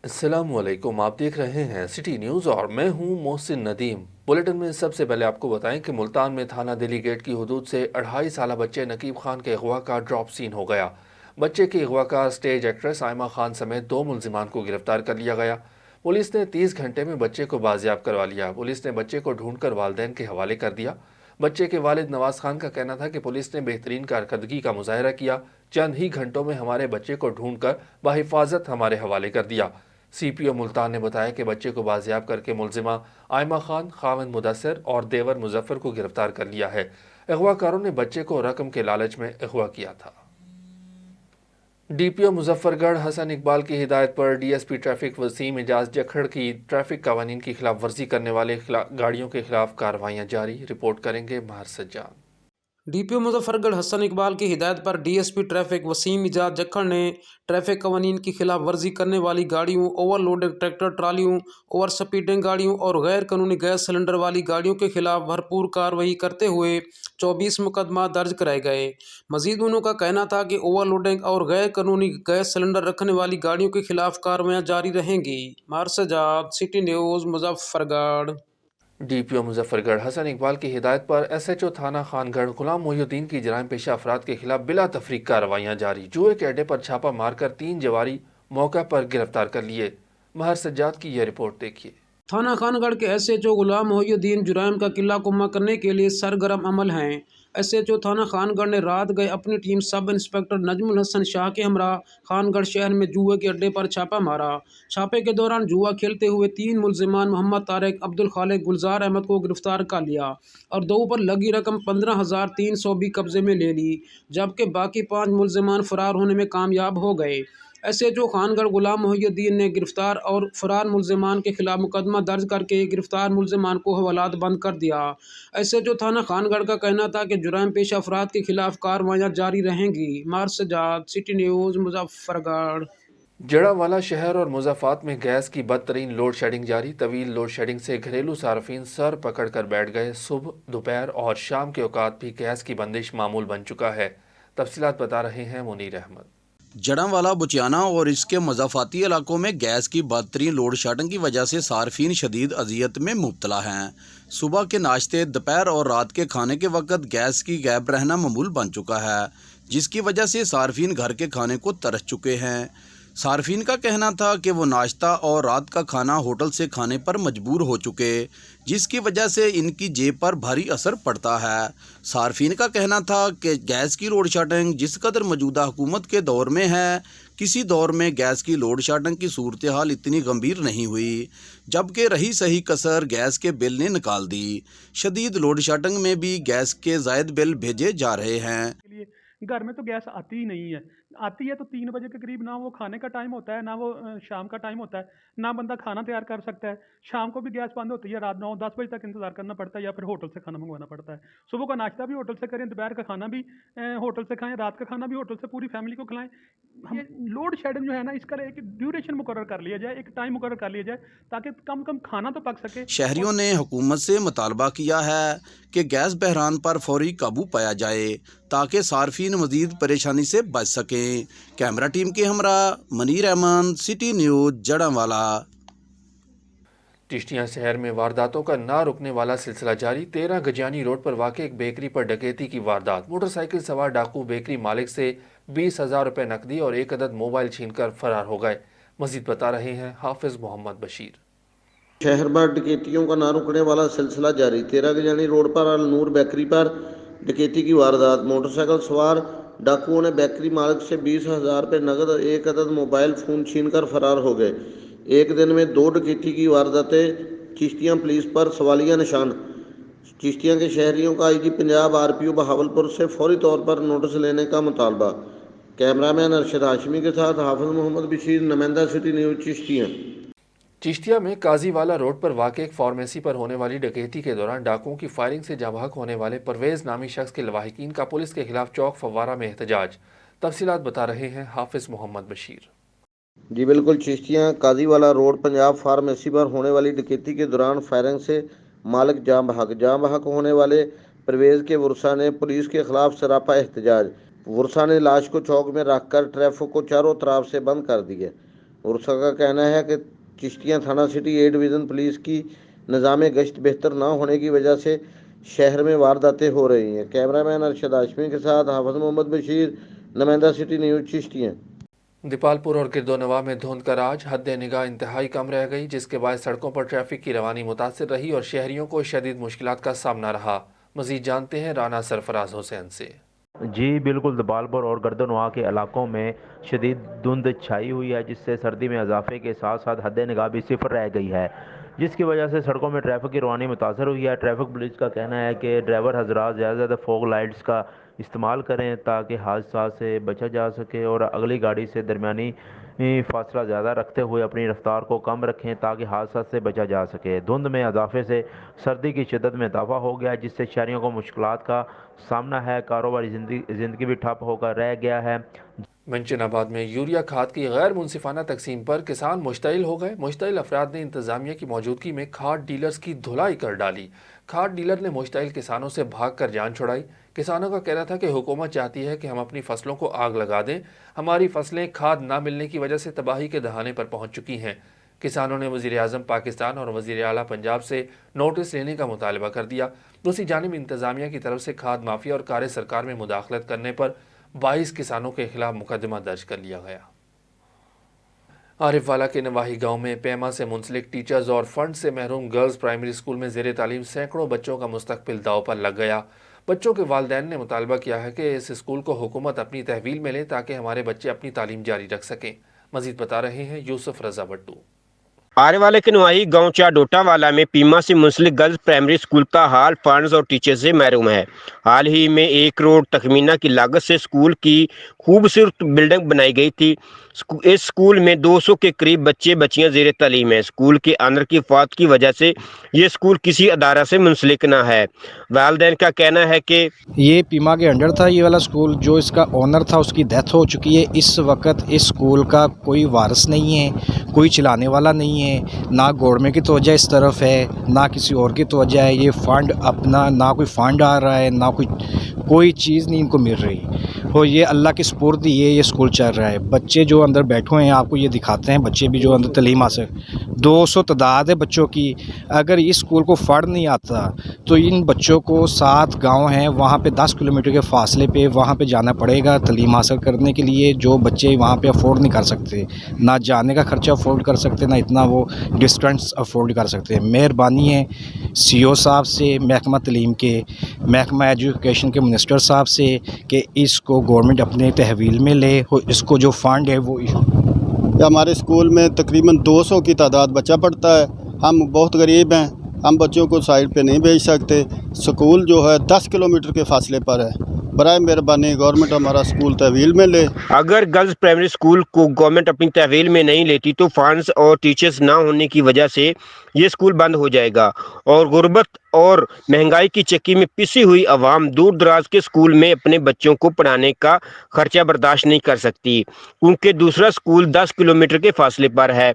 अस्सलामुअलैकुम, आप देख रहे हैं सिटी न्यूज़ और मैं हूं मोहसिन नदीम। बुलेटिन में सबसे पहले आपको बताएं कि मुल्तान में थाना दिल्ली गेट की हदूद से 2.5 साल बच्चे नकीब खान के अगवा का ड्रॉप सीन हो गया। बच्चे की अगवा का स्टेज एक्ट्रेस आयमा खान समेत 2 मुलजिमान को गिरफ्तार कर लिया गया। पुलिस ने 30 घंटे में बच्चे को बाजियाब करवा लिया। पुलिस ने बच्चे को ढूंढकर वालिदैन के हवाले कर दिया। बच्चे के वालिद नवाज खान का कहना था कि पुलिस ने बेहतरीन कारकर्दगी का मुजाहरा किया। चंद ही घंटों में हमारे बच्चे को ढूंढकर बाहिफाजत हमारे हवाले कर दिया। सीपीओ मुल्तान ने बताया कि बच्चे को बाजियाब करके मुलजिमा आयमा खान, खाविंद मुदस्सिर और देवर मुजफ्फर को गिरफ्तार कर लिया है। अगवाकारों ने बच्चे को रकम के लालच में अगवा किया था। डीपीओ मुजफ्फरगढ़ हसन इकबाल की हिदायत पर डीएसपी ट्रैफिक वसीम एजाज जखड़ की ट्रैफिक कवानीन की खिलाफ वर्जी करने वाले गाड़ियों के खिलाफ कार्रवाइयां जारी। रिपोर्ट करेंगे माहर सज्जाद। डीपीओ मुजफ्फरगढ़ हसन इकबाल की हिदायत पर डीएसपी ट्रैफिक वसीम इजाज जखड़ ने ट्रैफिक कवानीन की खिलाफ वर्जी करने वाली गाड़ियों, ओवरलोडेड ट्रैक्टर ट्रालियों, ओवर स्पीडिंग गाड़ियों और गैर कानूनी गैस सिलेंडर वाली गाड़ियों के खिलाफ भरपूर कार्रवाई करते हुए 24 मुकदमा दर्ज कराए गए। मजीद उन्हों का कहना था कि ओवरलोडिंग और गैर कानूनी गैस सिलेंडर रखने वाली गाड़ियों के खिलाफ कार्रवाइयाँ जारी रहेंगी। Mahar Sajjad, City News, Muzaffargarh. DPO Muzaffargarh Hasan Iqbal की हिदायत पर एसएचओ थाना खानगढ़ गुलाम मोहिउद्दीन की जराइम पेशा अफराद के खिलाफ बिला तफरीक कार्रवाइयां जारी। जुए के अड्डे पर छापा मारकर 3 जवारी मौका पर गिरफ्तार कर लिए। महर सज्जाद की यह रिपोर्ट देखिए। थाना खानगढ़ के एसएचओ गुलाम मोहिउद्दीन जुराइम का किला कुम्मा करने के लिए सरगर्म अमल हैं। एसएचओ थाना खानगढ़ ने रात गए अपनी team sub inspector Najmul Hasan Shah के हमरा खानगढ़ शहर में जुए के अड्डे पर छापा मारा। छापे के दौरान जुआ खेलते हुए 3 मुलजिमान मोहम्मद तारिक, अब्दुल खालिक, गुलजार अहमद को गिरफ्तार कर लिया और 2 पर लगी रकम 15,300 भी कब्जे में ले ली, जबकि बाकी 5 मुलजिमान फरार होने में कामयाब हो गए। एसएचओ खानगढ़ गुलाम मोहिउद्दीन ने गिरफ्तार और फरार मुलजिमान के खिलाफ मुकदमा दर्ज करके गिरफ्तार मुलजिमान को हवालात बंद कर दिया। एसएचओ थाना खानगढ़ का कहना था कि जुराइम पेशा अफराद के खिलाफ कार्रवाइयाँ जारी रहेंगी। Mahar Sajjad, City News, Muzaffargarh. जड़ावाला शहर और मुज़ाफ़ात में गैस की बदतरीन लोड शेडिंग जारी। तवील लोड शेडिंग से घरेलू सार्फिन सर पकड़ कर बैठ गए। सुबह, दोपहर और शाम के औकात भी गैस की बंदिश मामूल बन चुका है। तफसीलात बता रहे हैं मुनीर अहमद। जड़ावाला, बुचियाना और इसके मज़ाफ़ाती इलाकों में गैस की बदतरीन लोड शेडिंग की वजह से सार्फिन शदीद अजियत में मुब्तला हैं। सुबह के नाश्ते, दोपहर और रात के खाने के वक्त गैस की गैब रहना मामूल बन चुका है, जिसकी वजह से सार्फिन घर के खाने को तरस चुके हैं। सार्फिन का कहना था कि वो नाश्ता और रात का खाना होटल से खाने पर मजबूर हो चुके, जिसकी वजह से इनकी जेब पर भारी असर पड़ता है। सार्फिन का कहना था कि गैस की लोड शेडिंग जिस कदर मौजूदा हुकूमत के दौर में है, किसी दौर में गैस की लोड शेडिंग की सूरत हाल इतनी गंभीर नहीं हुई, जबकि रही सही कसर गैस के बिल ने निकाल दी। शदीद लोड शेडिंग में भी गैस के ज़ायद बिल भेजे जा रहे हैं। घर में तो गैस आती ही नहीं है। आती है तो 3 बजे के करीब, ना वो खाने का टाइम होता है, ना वो शाम का टाइम होता है, ना बंदा खाना तैयार कर सकता है। शाम को भी गैस बंद होती है, रात 9-10 बजे तक इंतज़ार करना पड़ता है या फिर होटल से खाना मंगवाना पड़ता है। सुबह का नाश्ता भी होटल से करें, दोपहर का खाना भी होटल से खाएं, रात का खाना भी होटल से पूरी फैमिली को खिलाएं। ये लोड शेडिंग जो है ना, इसका एक ड्यूरेशन मुकर्रर कर लिया जाए, एक टाइम मुकर्रर कर लिया जाए, ताकि कम कम खाना तो पक सके। शहरियों ने हुकूमत से मुतालबा किया है कि गैस बहरान पर फौरी काबू पाया जाए, ताकि सार्फिन मजीद परेशानी से बच सकें। कैमरा टीम के हमरा मुनीर अहमद, सिटी न्यूज़, जड़ावाला। चिश्तियाँ शहर में वारदातों का ना रुकने वाला सिलसिला जारी। 13 गजानी रोड पर वाक़ एक बेकरी पर डकैती की वारदात। मोटरसाइकिल सवार डाकू बेकरी मालिक से 20,000 रुपये नकदी और 1 अदद मोबाइल छीनकर फरार हो गए। मजीद बता रहे हैं हाफिज मोहम्मद बशीर। शहर भर डकैतियों का ना रुकने वाला सिलसिला जारी। 13 गजानी रोड पर अल नूर बेकरी पर डकैती की वारदात। मोटरसाइकिल सवार डाकुओं ने बेकरी मालिक से 20,000 रुपये नकद और 1 अदद मोबाइल फ़ोन छीनकर फरार हो गए। एक दिन में 2 डकैती की वारदातें। चिश्तियाँ पुलिस पर सवालिया निशान। चिश्तियाँ के शहरियों का आईजी पंजाब आरपीओ बहावलपुर से फौरी तौर पर नोटिस लेने का मुतालबा। कैमरामैन अरशद हाशमी के साथ हाफिज मोहम्मद बशीर, नुमाइंदा सिटी न्यूज़, चिश्तियाँ। चिश्तिया में काजीवाला रोड पर वाक़ एक फार्मेसी पर होने वाली डकैती के दौरान डाकुओं की फायरिंग से जाँ बहक होने वाले परवेज़ नामी शख्स के लवाहिकीन का पुलिस के खिलाफ चौक फव्वारा में एहतजाज। तफसीलात बता रहे हैं हाफिज मोहम्मद बशीर। जी बिल्कुल, चिश्तियाँ काजीवाला रोड पंजाब फार्मेसी पर होने वाली डकैती के दौरान फायरिंग से मालिक जाँ बहक होने वाले परवेज़ के वर्सा ने पुलिस के खिलाफ सरापा एहतजाज। वर्सा ने लाश को चौक में रखकर ट्रैफिक को चारों तरफ से बंद कर दिया। उर्सा का कहना है कि चिश्तियाँ थाना सिटी ए डिवीज़न पुलिस की निज़ाम गश्त बेहतर ना होने की वजह से शहर में वारदातें हो रही हैं। कैमरामैन अरशद हाशमी के साथ हाफिज मोहम्मद बशीर, नुमाइंदा सिटी न्यूज़ चिश्तियाँ। दीपालपुर और गिरदोनवा में धुंध का राज, हद निगाह इंतहाई कम रह गई, जिसके बाद सड़कों पर ट्रैफिक की रवानी मुतासिर रही और शहरियों को शदीद मुश्किलात का सामना रहा। मजीद जानते हैं राना सरफराज हुसैन से। जी बिल्कुल, दीपालपुर और गर्दनवा के इलाकों में शदीद धुंध छाई हुई है, जिससे सर्दी में इजाफे के साथ साथ हद निगाह भी सिफर रह गई है, जिसकी वजह से सड़कों में ट्रैफिक की रवानी मुतासर हुई है। ट्रैफिक पुलिस का कहना है कि ड्राइवर हजरात ज़्यादा से ज़्यादा फॉग लाइट्स का इस्तेमाल करें ताकि हादसा से बचा जा सके और अगली गाड़ी से दरमियानी फासला ज़्यादा रखते हुए अपनी रफ्तार को कम रखें ताकि हादसा से बचा जा सके। धुंध में इजाफे से सर्दी की शिद्दत में इजाफा हो गया, जिससे शहरियों को मुश्किलात का सामना है। कारोबारी जिंदगी भी ठप होकर रह गया है। मंचनाबाद में यूरिया खाद की गैर मुनसिफाना तकसीम पर किसान मुश्तइल हो गए। मुश्तइल अफराद ने इंतजामिया की मौजूदगी में खाद डीलर्स की धुलाई कर डाली। खाद डीलर ने मुश्तइल किसानों से भागकर जान छुड़ाई। किसानों का कहना था कि हुकूमत चाहती है कि हम अपनी फसलों को आग लगा दें। हमारी फसलें खाद ना मिलने की वजह से तबाही के दहाने पर पहुंच चुकी हैं। किसानों ने वज़ीर आज़म पाकिस्तान और वज़ीर आला पंजाब से नोटिस लेने का मुतालबा कर दिया। दूसरी जानिब इंतजामिया की तरफ से खाद माफिया और कार सरकार में मुदाखलत करने पर 22 किसानों के खिलाफ मुकदमा दर्ज कर लिया गया। आरिफवाला के नवाही गांव में पेमा से मुंसलिक टीचर्स और फंड से महरूम गर्ल्स प्राइमरी स्कूल में ज़ेर तालीम सैकड़ों बच्चों का मुस्तकबिल दाव पर लग गया। बच्चों के वालिदैन ने मुतालबा किया है कि इस स्कूल को हुकूमत अपनी तहवील में ले ताकि हमारे बच्चे अपनी तालीम जारी रख सकें। मजीद बता रहे हैं यूसुफ रजा भट्टू। आरेवाले के नवाही गांव डोटावाला में पीमा से मुंसलिक गर्ल्स प्राइमरी स्कूल का हाल फंड्स और टीचर से महरूम है। हाल ही में 1 करोड़ तखमीना की लागत से स्कूल की खूबसूरत बिल्डिंग बनाई गई थी। इस स्कूल में 200 के करीब बच्चे बच्चियां ज़ेर तालीम है। स्कूल के ऑनर की वफात की वजह से ये स्कूल किसी अदारा से मुंसलिक न है। वालिदैन का कहना है कि ये पीमा के अंडर था ये वाला स्कूल, जो इसका ओनर था उसकी डेथ हो चुकी है। इस वक्त इस स्कूल का कोई वारिस नहीं है, कोई चलाने वाला नहीं है, ना गवर्नमेंट की तवज्जो इस तरफ है ना किसी और की तवज्जो है। ये फंड अपना, ना कोई फंड आ रहा है, ना कोई चीज़ नहीं इनको मिल रही। और ये अल्लाह की स्पुर्द ये स्कूल चल रहा है। बच्चे जो अंदर बैठे हुए हैं, आपको ये दिखाते हैं, बच्चे भी जो अंदर तालीम हासिल 200 तादाद है बच्चों की। अगर इस स्कूल को फंड नहीं आता तो इन बच्चों को 7 गांव हैं, वहाँ पे 10 किलोमीटर के फासले पे वहाँ पे जाना पड़ेगा तालीम हासिल करने के लिए। जो बच्चे वहाँ पे अफोर्ड नहीं कर सकते, ना जाने का खर्चा अफोर्ड कर सकते, ना इतना वो डिस्टेंस अफोर्ड कर सकते हैं। मेहरबानी है CO साहब से, महकमा तालीम के, महकमा एजुकेशन के मिनिस्टर साहब से कि इसको गवर्नमेंट अपने तहवील में ले और इसको जो फंड है वो हमारे स्कूल में तकरीबन 200 की तादाद बच्चा पढ़ता है। हम बहुत गरीब हैं, हम बच्चों को साइड पे नहीं भेज सकते। स्कूल जो है 10 किलोमीटर के फासले पर है। बराए मेहरबानी गवर्नमेंट हमारा स्कूल तहवील में ले। अगर गर्ल्स प्राइमरी स्कूल को गवर्नमेंट अपनी तहवील में नहीं लेती तो फंड्स और टीचर्स ना होने की वजह से ये स्कूल बंद हो जाएगा और गुर्बत और महंगाई की चक्की में पिसी हुई आवाम दूर दराज के स्कूल में अपने बच्चों को पढ़ाने का खर्चा बर्दाश्त नहीं कर सकती, क्योंकि दूसरा स्कूल 10 किलोमीटर के फासले पर है।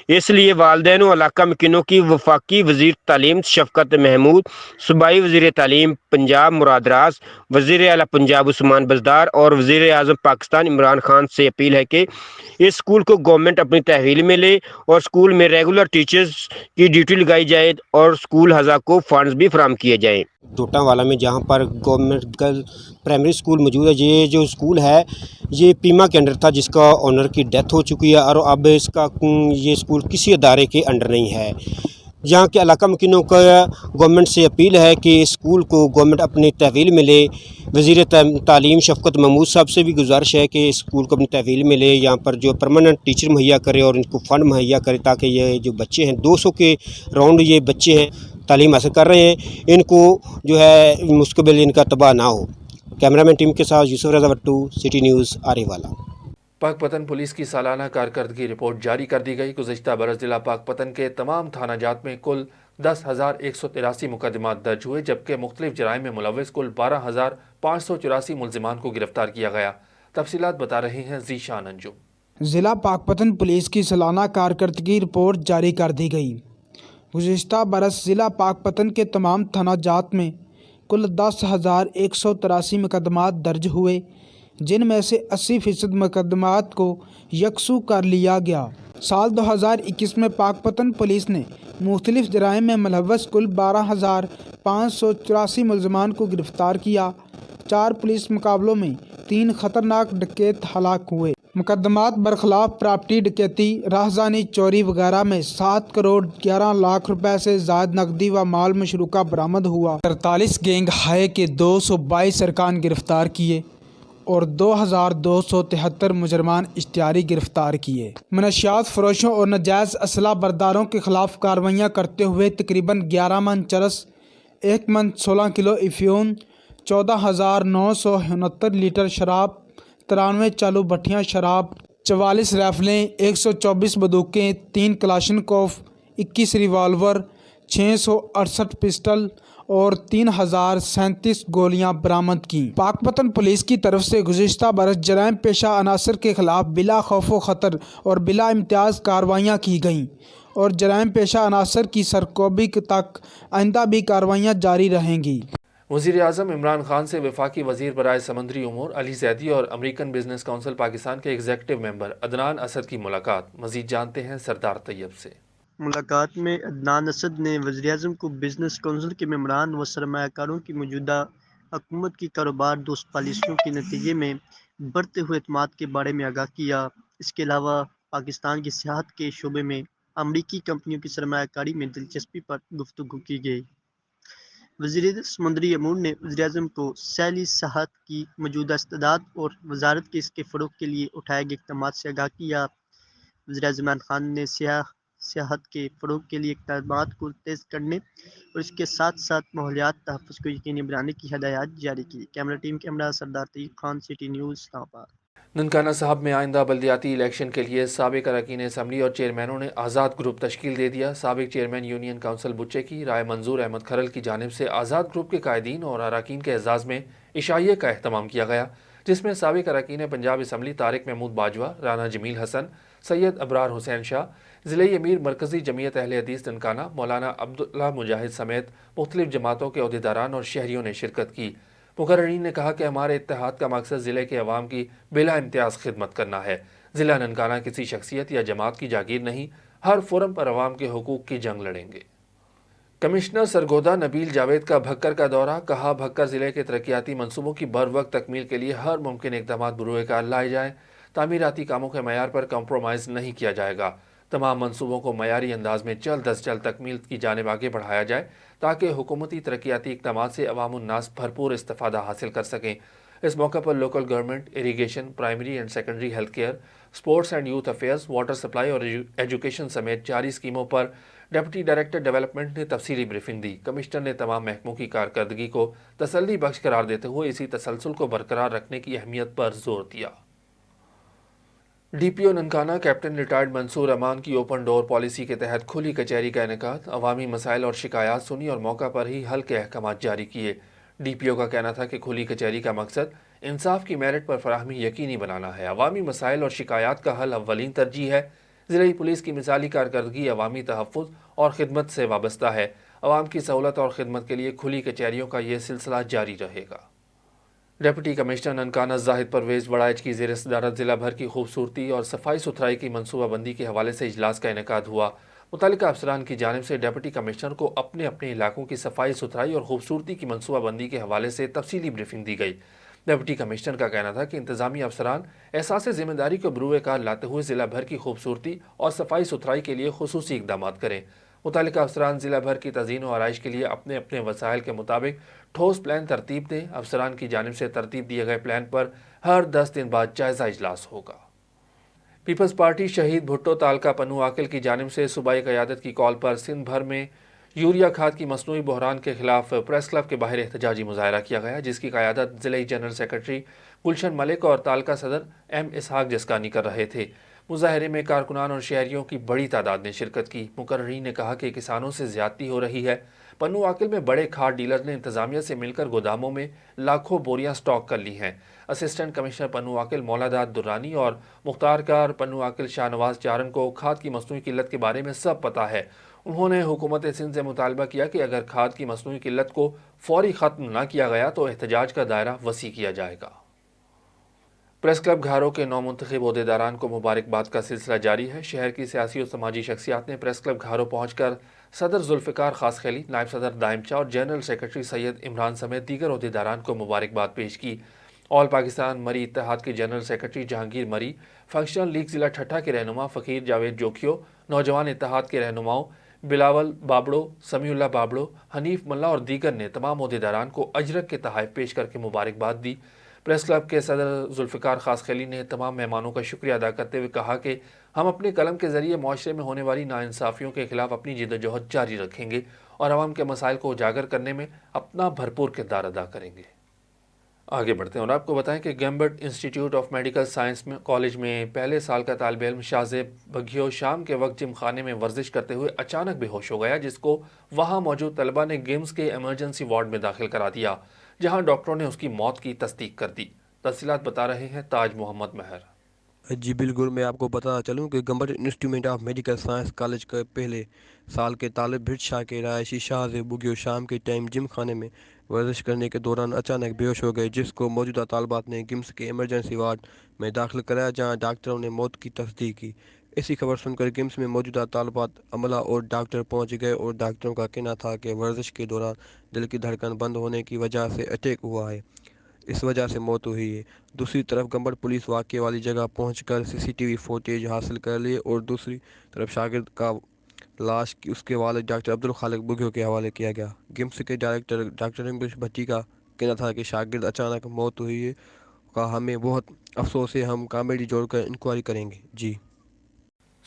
इसलिए वालिदैन और इलाका मकीनों की वफाकी वज़ीर तालीम शफकत महमूद, सूबाई वज़ीर तालीम पंजाब मुराद राज, वज़ीर आला पंजाब उस्मान बज़दार और वज़ीर आज़म पाकिस्तान इमरान खान से अपील है कि इस स्कूल को गवर्नमेंट अपनी तहवील में ले और स्कूल में रेगुलर टीचर्स की ड्यूटी लगाई जाए और स्कूल हज़ा को फंड्स भी फराहम किए जाएँ। डोटावाला में जहाँ पर गवर्नमेंट गर्ल प्राइमरी स्कूल मौजूद है, ये जो स्कूल है ये पीमा के अंडर था जिसका ओनर की डेथ हो चुकी है और अब इसका ये स्कूल किसी अदारे के अंडर नहीं है। यहाँ के इलाका मकीनों का गवर्नमेंट से अपील है कि इस स्कूल को गवर्नमेंट अपनी तहवील में ले। वज़ीर तालीम शफकत महमूद साहब से भी गुजारिश है कि इस स्कूल को अपनी तहवील में ले, यहाँ पर जो परमानेंट टीचर मुहैया करे और इनको फ़ंड मुहैया करे ताकि ये जो बच्चे हैं 200 के राउंड ये बच्चे हैं तालीम हासिल कर रहे हैं, इनको जो है मुस्तकबिल इनका तबाह ना हो। कैमरामैन टीम के साथ यूसुफ रजा Bhattu, city news आरेवाला। Pakpattan police की सालाना कारकर्दगी रिपोर्ट जारी कर दी गई। गुज़िश्ता बरस जिला पाकपतन के तमाम थाना जात में कुल 10,183 मुकदमात दर्ज हुए, जबकि मुख्तलिफ जराइम में मुलव्वस कुल 12,584 मुल्ज़िमान को गिरफ्तार किया गया। तफसीलात बता रहे हैं ज़ीशान अंजुम। ज़िला पाकपतन पुलिस की सालाना कारकर्दगी रिपोर्ट जारी कर दी गई। गुज़िश्ता बरस ज़िला पाकपतन के तमाम थाना जात में कुल 10,183 मुकदमात दर्ज हुए, जिन में से 80% मुकदमात को यकसू कर लिया गया। साल 2021 में पाकपतन पुलिस ने मुख्तलिफ जराइम में मुलव्वस कुल 12,584 मुलजमान को गिरफ्तार किया। 4 पुलिस मुकाबलों में 3 खतरनाक डकैत हलाक हुए। मुकदमात बरखलाफ प्रॉपर्टी डकैती, राहज़ानी चोरी वगैरह में 7 करोड़ 11 लाख रुपए से ज़ायद नकदी व माल मशरूका बरामद हुआ। 43 गैंग हाय के 222 अरकान गिरफ्तार किए और 2,273 मुजरमान इश्तिहारी गिरफ्तार किए। मनशियात फरोशों और नाजायज़ असला बरदारों के खिलाफ कार्रवाइयाँ करते हुए तकरीबन 11 मन चरस, 1 मन 16 किलो इफ्यून, 14,969 लीटर शराब, 93 चालू भट्टियाँ शराब, 44 राइफलें, 124 बंदूकें, 3 कलाशनकोफ, 21 रिवाल्वर, 668 पिस्टल और 3,037 गोलियां बरामद की। पाकपतन पुलिस की तरफ से गुज़िश्ता बरस जराइम पेशा अनासर के खिलाफ बिला खौफ खतर और बिला इम्तियाज़ कार्रवाइयाँ की गईं और जराइम पेशा अनासर की सरकोबी तक आइंदा भी कार्रवाइयाँ जारी रहेंगी। वज़ीर आज़म इमरान खान से वफाकी वज़ीर बराए समंदरी उमूर अली ज़ैदी और अमेरिकन बिजनेस काउंसिल पाकिस्तान के एग्जीक्यूटिव मेंबर अदनान असद की मुलाकात। मज़ीद जानते हैं सरदार तैयब से। मुलाकात में अदनान असद ने वज़ीर-ए-आज़म को बिजनेस काउंसिल के मेंबरान व सरमायाकारों की मौजूदा हुकूमत की कारोबार दोस्त पॉलिसियों के नतीजे में बढ़ते हुए एतमाद के बारे में आगाह किया। इसके अलावा पाकिस्तान की सियाहत के शोबे में अमरीकी कंपनियों की सरमायाकारी में दिलचस्पी पर गुफ्तगू की गई। वज़ीर समंदरी अमूर ने वज़ीर-ए-आज़म को सैली सियाहत की मौजूदा इस्तेदाद और वजारत के इसके फ़रोग़ के लिए उठाए गए इक़दामात से आगाह किया। वज़ीर-ए-आज़म इमरान खान ने सियाहत के फ़रोग़ के लिए इक़दामात को तेज़ करने और इसके साथ साथ माहौलियात तहफ़्फ़ुज़ को यकीनी बनाने की हिदायत जारी की। कैमरा टीम कैमरा सरदार तैयब खान, सिटी न्यूज़ इस्लामाबाद। ननकाना साहब में आइंदा बल्दियाती इलेक्शन के लिए साबिक अरकान असम्बली और चेयरमैनों ने आज़ाद ग्रुप तश्कील दे दिया। साबिक चेयरमैन यूनियन काउंसिल बुच्चे की राय मंजूर अहमद खरल की जानिब से आज़ाद ग्रुप के कायदीन और अरकान के एजाज़ में इशाइये का एहतमाम किया गया, जिसमें साबिक अरकान पंजाब असम्बली तारिक महमूद बाजवा, राना जमील हसन, सैयद अबरार हुसैन शाह, ज़िले अमीर मरकज़ी जमीयत अहले हदीस ननकाना मौलाना अब्दुल्ला मुजाहिद समेत मुख्तलिफ जमातों के अहदेदारान और शहरियों ने शिरकत की। मुकर्रीन ने कहा कि हमारे इत्तेहाद का मकसद ज़िले के अवाम की बिला इम्तियाज़ खिदमत करना है। ज़िला ननकाना किसी शख्सियत या जमात की जागीर नहीं, हर फोरम पर अवाम के हुकूक की जंग लड़ेंगे। कमिश्नर सरगोदा नबील जावेद का भक्कर का दौरा, कहा भक्कर ज़िले के तरक्याती मनसूबों की बर वक्त तकमील के लिए हर मुमकिन इक़दाम बरूए कार लाए जाएँ। तामीराती कामों के मयार पर कम्प्रोमाइज़ नहीं किया जाएगा। तमाम मनसूबों को मयारी अंदाज में जल्द अज जल्द तकमील की जानिब आगे बढ़ाया जाए ताकि हुकूमती तरक्याती इक़दामात से अवामुन्नास भरपूर इस्तिफ़ादा हासिल कर सकें। इस मौके पर local government, irrigation, primary and secondary health care, sports and youth affairs, water supply और एजुकेशन समेत 4 स्कीमों पर डिप्टी डायरेक्टर डेवलपमेंट ने तफसीली ब्रीफिंग दी। कमिश्नर ने तमाम महकमों की कारकर्दगी को तसल्ली बख्श करार देते हुए इसी तसलसल को बरकरार रखने की अहमियत पर जोर दिया। DPO Nankana captain retired Mansoor Aman की ओपन डोर पॉलिसी के तहत खुली कचहरी का इनेकाद, अवामी मसाइल और शिकायत सुनी और मौका पर ही हल के अहकामात जारी किए। डीपीओ का कहना था कि खुली कचहरी का मकसद इंसाफ की मेरिट पर फराहमी यकीनी बनाना है। अवामी मसाइल और शिकायत का हल अव्वलीन तरजीह है। ज़िले पुलिस की मिसाली कारकर्दगी अवामी तहफ़्फ़ुज़ और खिदमत से वाबस्ता है। अवाम की सहूलत और खिदमत के लिए खुली कचहरियों का ये सिलसिला जारी रहेगा। डिप्टी कमिश्नर ननकाना जाहिद परवेज़ वड़ाइच की ज़ेर सदारत ज़िला भर की खूबसूरती और सफाई सुथराई की मनसूबाबंदी के हवाले से इजलास का इनेकाद हुआ। मुतल्लिका अफसरान की जानिब से डिप्टी कमिश्नर को अपने अपने इलाकों की सफाई सुथराई और खूबसूरती की मनसूबाबंदी के हवाले से तफसीली ब्रीफिंग दी गई। डिप्टी कमिश्नर का कहना था कि इंतजामी अफसरान एहसास ज़िम्मेदारी को बरूए कार लाते हुए ज़िला भर की खूबसूरती और सफाई सुथराई के लिए खुसूसी इक़दाम करें। मुतल्लिका अफसरान ज़िला भर की तज़ीन और आराइश के लिए अपने अपने वसाइल के मुताबिक ठोस प्लान तरतीब दें। अफसरान की जानिब से तरतीब दिए गए प्लान पर हर 10 दिन बाद जायज़ा इजलास होगा। पीपल्स पार्टी शहीद भुट्टो तालका पन्नू आकिल की जानिब से सूबाई क़यादत की कॉल पर सिंध भर में यूरिया खाद की मसनूई बहरान के खिलाफ प्रेस क्लब के बाहर एहतजाजी मुजाहरा किया गया, जिसकी क़यादत ज़िले जनरल सेक्रेटरी गुलशन मलिक और तालका सदर एम इसहाक जस्कानी कर रहे थे। मुजाहरे में कारकुनान और शहरियों की बड़ी तादाद ने शिरकत की। मुकर्रीन ने कहा कि किसानों से ज़्यादती हो रही है। पन्नू आकिल में बड़े खाद डीलर ने इंतजामिया से मिलकर गोदामों में लाखों बोरियां स्टॉक कर ली हैं। असिस्टेंट कमिश्नर पन्नू आकिल मौलादाद दुर्रानी और मुख्तारकार पन्नू आकिल शाहनवाज चारन को खाद की मसनूई किल्लत के बारे में सब पता है। उन्होंने हुकूमत सिंध से मुतालबा किया कि अगर खाद की मसनूई किल्लत को फौरी ख़त्म न किया गया तो एहतजाज का दायरा वसी किया जाएगा। प्रेस क्लब घारो के नौ मुंतखब अहदेदारान को मुबारकबाद का सिलसिला जारी है। शहर की सियासी और समाजी शख्सियात ने प्रेस क्लब घारो पहुंचकर सदर जुल्फ़िकार खास खैली, नायब सदर दाइमचा और जनरल सेक्रेटरी सैयद इमरान समेत दीगर अहदेदारान को मुबारकबाद पेश की। ऑल पाकिस्तान मरी इत्तेहाद के जनरल सेक्रेटरी जहांगीर मरी, फंक्शनल लीग ज़िला ठट्ठा के रहनुमा फ़कीर जावेद जोखियो, नौजवान इत्तेहाद के रहनुमाओं बिलावल बाबड़ो, समीउल्लाह बाबड़ो, हनीफ मल्ला और दीगर ने तमाम अहदेदारान को अजरक के तोहफ़े पेश करके मुबारकबाद दी। प्रेस क्लब के सदर जुल्फ़िकार खास खैली ने तमाम मेहमानों का शुक्रिया अदा करते हुए कहा कि हम अपने कलम के ज़रिए माशरे में होने वाली नाइंसाफ़ियों के खिलाफ अपनी जिद्दोजहद जारी रखेंगे और आवाम के मसाइल को उजागर करने में अपना भरपूर किरदार अदा करेंगे। आगे बढ़ते हैं और आपको बताएं कि Gambat institute of medical science में कॉलेज में पहले साल का तालिब इल्म शाहजेब बघियो शाम के वक्त जिम खाने में वर्जिश करते हुए अचानक बेहोश हो गया, जिसको वहां मौजूद तलबा ने गिम्स के इमरजेंसी वार्ड में दाखिल करा दिया, जहां डॉक्टरों ने उसकी मौत की तस्दीक कर दी। तफसीलात बता रहे हैं ताज मोहम्मद महर। जी बिल्कुल, मैं आपको बता चलूँ कि Gambat institute of medical science college के पहले साल के तालिब भिट शाह के रहायशी शाहजेब बघियो शाम के टाइम जिम खाने में वर्जिश करने के दौरान अचानक बेहोश हो गए, जिसको मौजूदा तालबात ने गिम्स के इमरजेंसी वार्ड में दाखिल कराया, जहां डॉक्टरों ने मौत की तस्दीक की। ऐसी खबर सुनकर गिम्स में मौजूदा तालबात, अमला और डॉक्टर पहुंच गए और डॉक्टरों का कहना था कि वर्जिश के दौरान दिल की धड़कन बंद होने की वजह से अटैक हुआ है, इस वजह से मौत हुई है। दूसरी तरफ गैम्बर्ट पुलिस वाक़े वाली जगह पहुंचकर सीसीटीवी फुटेज हासिल कर लिए और दूसरी तरफ शागिर्द का लाश उसके वालिद डॉक्टर अब्दुल खालिक बघियो के हवाले किया गया। गिम्स के डायरेक्टर डॉक्टर इंग्लिश भट्टी का कहना था कि शागिर्द अचानक मौत हुई है, का हमें बहुत अफसोस है, हम कमेटी जोड़कर इंक्वायरी करेंगे। जी।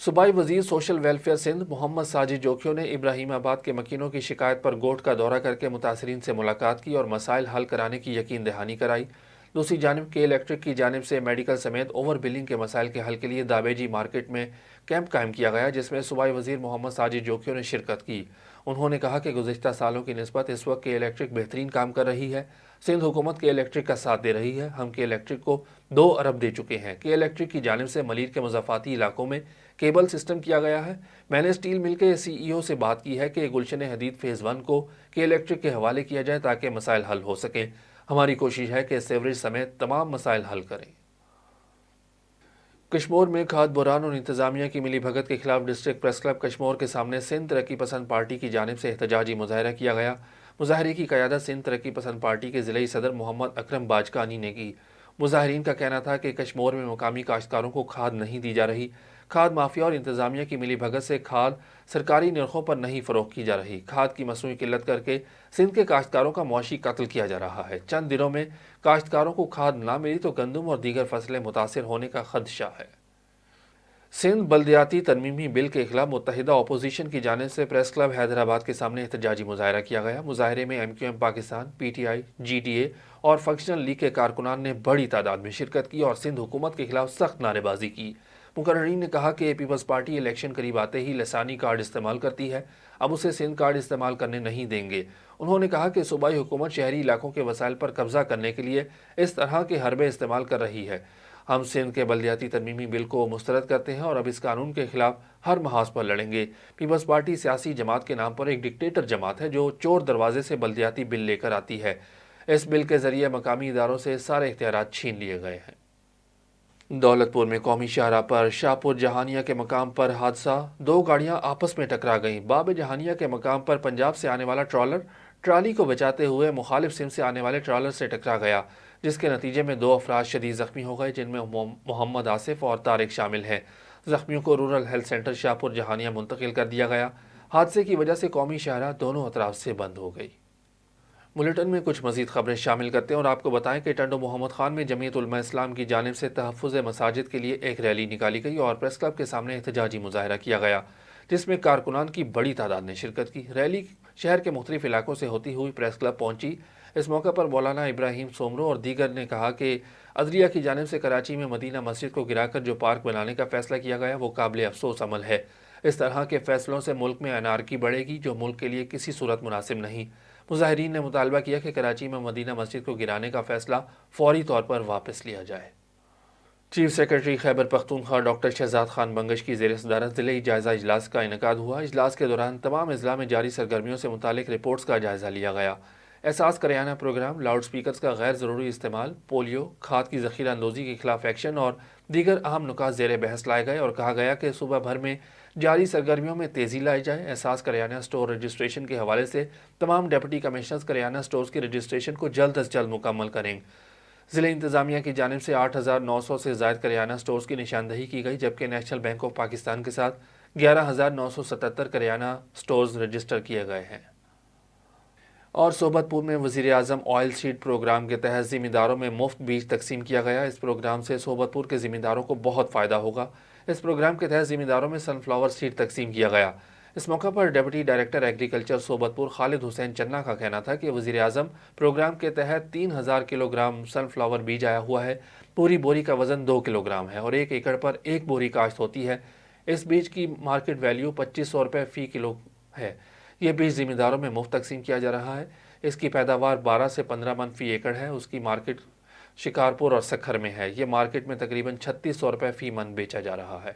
सूबाई वजीर सोशल वेलफेयर सिंध मोहम्मद साजिद जोखियो ने इब्राहिमाबाद के मकीनों की शिकायत पर गोट का दौरा करके मुतासरीन से मुलाकात की और मसाइल हल कराने की यकीन दहानी कराई। दूसरी जानिब के इलेक्ट्रिक की जानिब से मेडिकल समेत ओवर बिलिंग के मसाइल के हल के लिए दाबेजी मार्केट में कैंप कायम किया गया, जिसमें सूबाई वजीर मोहम्मद साजिद जोखियो ने शिरकत की। उन्होंने कहा कि गुज़िश्ता सालों की निस्बत इस वक्त के इलेक्ट्रिक बेहतरीन काम कर रही है। सिंध हुकूमत के इलेक्ट्रिक का साथ दे रही है। हम के इलेक्ट्रिक को 2 अरब दे चुके हैं। के इलेक्ट्रिक की जानिब से मलीर के मुज़ाफ़ाती इलाकों में केबल सिस्टम किया गया है। मैंने स्टील मिल के CEO से बात की है कि गुलशन हदीद फ़ेज़ 1 को के इलेक्ट्रिक के हवाले किया जाए ताकि मसाइल हल हो सकें। हमारी कोशिश है कि सेवरेज समेत तमाम मसाइल हल करें। कश्मोर में खाद बुरान और इंतजामिया की मिली भगत के खिलाफ डिस्ट्रिक्ट प्रेस क्लब कश्मोर के सामने सिंध तरक्की पसंद पार्टी की जानिब से एहतजाजी मुजाहरा किया गया। मुजाहरे की क़यादत सिंध तरक्की पसंद पार्टी के ज़िले सदर मोहम्मद अकरम बाजकानी ने की। मुजाहरीन का कहना था कि कश्मोर में मुकामी काश्तकारों को खाद नहीं दी जा रही। खाद माफिया और इंतजामिया की मिली भगत से खाद सरकारी नरखों पर नहीं फरोख्त की जा रही। खाद की मसनूई किल्लत करके सिंध के काश्तकारों का मुआशी कत्ल किया जा रहा है। चंद दिनों में काश्तकारों को खाद ना मिली तो गंदम और दीगर फसलें मुतासिर होने का खदशा है। सिंध बल्दियाती तरमीमी बिल के खिलाफ मुत्तहिदा अपोजिशन की जानिब से प्रेस क्लब हैदराबाद के सामने एहतजाजी मुजाहरा किया गया। मुजाहरे में MQM पाकिस्तान, PTI, GTA और फंक्शनल लीग के कारकुनान ने बड़ी तादाद में शिरकत की और सिंध हुकूमत के खिलाफ सख्त नारेबाजी की। मुकर्रीन ने कहा कि पीपल्स पार्टी इलेक्शन करीब आते ही लसानी कार्ड इस्तेमाल करती है, अब उसे सिंध कार्ड इस्तेमाल करने नहीं देंगे। उन्होंने कहा कि सूबाई हुकूमत शहरी इलाकों के वसाइल पर कब्जा करने के लिए इस तरह के हरबे इस्तेमाल कर रही है। हम सिंध के बल्दियाती तरमीमी बिल को मुस्तरद करते हैं और अब इस कानून के खिलाफ हर महाज पर लड़ेंगे। पीपल्स पार्टी सियासी जमात के नाम पर एक डिक्टेटर जमात है जो चोर दरवाजे से बल्दियाती बिल लेकर आती है। इस बिल के जरिए मकामी इदारों से सारे इख्तियारात छीन लिए गए हैं। दौलतपुर में कौमी शाहराह पर शाहपुर जहानिया के मकाम पर हादसा, 2 गाड़ियां आपस में टकरा गईं। बाब जहानिया के मकाम पर पंजाब से आने वाला ट्रॉलर ट्राली को बचाते हुए मुखालिफ सिंध से आने वाले ट्रॉलर से टकरा गया, जिसके नतीजे में 2 अफराद शदीद जख्मी हो गए, जिनमें मोहम्मद आसिफ और तारिक शामिल हैं। जख्मियों को rural health centre Shahpur Jahania मुंतकिल कर दिया गया। हादसे की वजह से कौमी शाहराह दोनों अतराफ से बंद हो गई। बुलेटिन में कुछ मजीद खबरें शामिल करते हैं और आपको बताएं कि टंडो मोहम्मद खान में जमीयत उलमा इस्लाम की जानिब से तहफ़्फ़ुज़ मसाजिद के लिए एक रैली निकाली गई और प्रेस क्लब के सामने एहतजाजी मुजाहरा किया गया, जिसमें कारकुनान की बड़ी तादाद ने शिरकत की। रैली शहर के मुख्तलिफ इलाकों से होती हुई प्रेस क्लब पहुंची। इस मौके पर मौलाना इब्राहिम सोमरो और दीगर ने कहा कि अदलिया की जानिब से कराची में मदीना मस्जिद को गिराकर जो पार्क बनाने का फैसला किया गया वो काबिल अफसोस अमल है। इस तरह के फैसलों से मुल्क में अनारकी बढ़ेगी, जो मुल्क के लिए किसी सूरत मुनासिब नहीं। मुजाहिरीन ने मुतालबा किया कि कराची में मदीना मस्जिद को गिराने का फैसला फौरी तौर पर वापस लिया जाए। Chief secretary Khyber Pakhtunkhwa doctor Shahzad Khan Bangash की ज़ेर सदारत ज़िले जायज़ा इजलास का इनेकाद हुआ। इजलास के दौरान तमाम अज़ला में जारी सरगर्मियों से मुतालिक रिपोर्ट्स का जायज़ा लिया गया। احساس کریانہ پروگرام، لاؤڈ سپیکرز کا غیر ضروری استعمال، پولیو، کھاد کی ذخیرہ اندوزی کے خلاف ایکشن اور دیگر اہم نکات زیر بحث لائے گئے اور کہا گیا کہ صوبہ بھر میں جاری سرگرمیوں میں تیزی لائی جائے۔ احساس کریانہ سٹور رجسٹریشن کے حوالے سے تمام ڈپٹی کمشنرز کریانہ سٹورز کی رجسٹریشن کو جلد از جلد مکمل کریں۔ ضلع انتظامیہ کی جانب سے 8,900 سے زائد کریانہ سٹورز کی نشاندہی کی گئی، جبکہ نیشنل بینک آف پاکستان کے ساتھ 11,977 کریانہ سٹورز رجسٹر کیے گئے ہیں۔ اور صوبت پور میں وزیر اعظم آئل سیڈ پروگرام کے تحت ذمہ داروں میں مفت بیج تقسیم کیا گیا۔ اس پروگرام سے صوبت پور کے ذمہ داروں کو بہت فائدہ ہوگا۔ اس پروگرام کے تحت ذمہ داروں میں سن فلاور سیڈ تقسیم کیا گیا۔ اس موقع پر ڈپٹی ڈائریکٹر ایگریکلچر صوبت پور خالد حسین چنا کا کہنا تھا کہ وزیر اعظم پروگرام کے تحت 3,000 کلو گرام سن فلاور بیج آیا ہوا ہے۔ پوری بوری کا وزن 2 کلو گرام ہے اور 1 ایکڑ پر 1 بوری کاشت ہوتی ہے۔ اس بیج کی مارکیٹ ویلیو 2,500 روپے فی کلو ہے۔ یہ بیج ذمہ داروں میں مفت تقسیم کیا جا رہا ہے۔ اس کی پیداوار 12 سے 15 من فی ایکڑ ہے۔ اس کی مارکیٹ شکارپور اور سکھر میں ہے۔ یہ مارکیٹ میں تقریباً 3,600 روپے فی من بیچا جا رہا ہے۔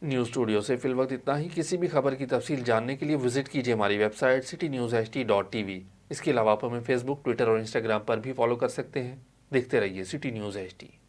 نیوز اسٹوڈیو سے فی الوقت اتنا ہی۔ کسی بھی خبر کی تفصیل جاننے کے لیے وزٹ کیجیے ہماری ویب سائٹ citynewsht.tv۔ اس کے علاوہ آپ ہمیں فیس بک، ٹویٹر اور انسٹاگرام پر بھی فالو کر سکتے ہیں۔ دیکھتے رہیے سٹی نیوز ایچ ڈی۔